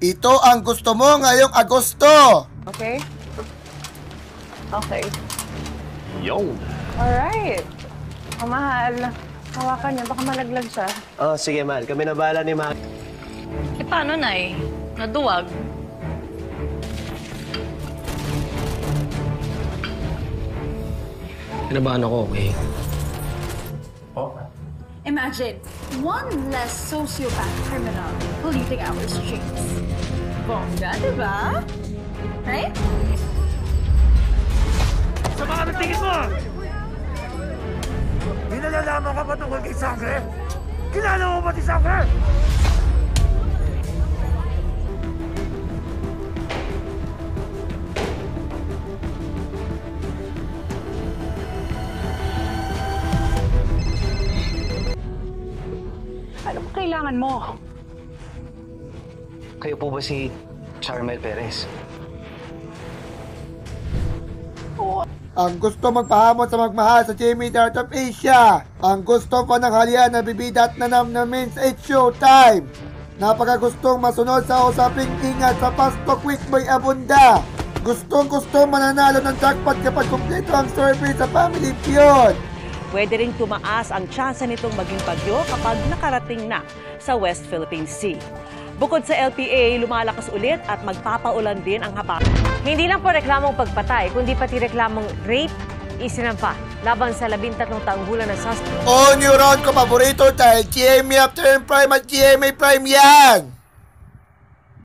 Ito ang gusto mo ngayong Agosto. Okay? Okay. Yo! Alright. Mahal. Hawakan niya, baka malaglag siya. Oh, sige, mahal. Kami na bahala ni Mahal. Eh, paano, Nay? Naduwag? Kinabahan ako, okay? Imagine, one less sociopath criminal polluting our streets. Bongga, diba? Right? Sa mga natingin mo! Pinalalaman ka ba tungkol kay Sangre? Kilala mo ba si Sangre? Ano ba kailangan mo? Kayo po ba si Charmel Perez? Ang gusto magpahamon sa magmahal sa Jimmy Dart of Asia. Ang gusto pa ng halian na bibida at nanamnamin sa It's Showtime. Napakagustong masunod sa usaping ingat sa Pasto Quick Boy Abunda. Gustong mananalo ng jackpot kapag kumpleto ang survey sa Family Feud. Pwede ring tumaas ang tsansa nitong maging bagyo kapag nakarating na sa West Philippine Sea. Bukod sa LPA, lumalakas ulit at magpapaulan din ang haba. Hindi lang po reklamong pagpatay, kundi pati reklamong rape, isinampa laban sa 13 taong gulang na suspect. On your own ko paborito dahil GMA After Prime at GMA Prime yan!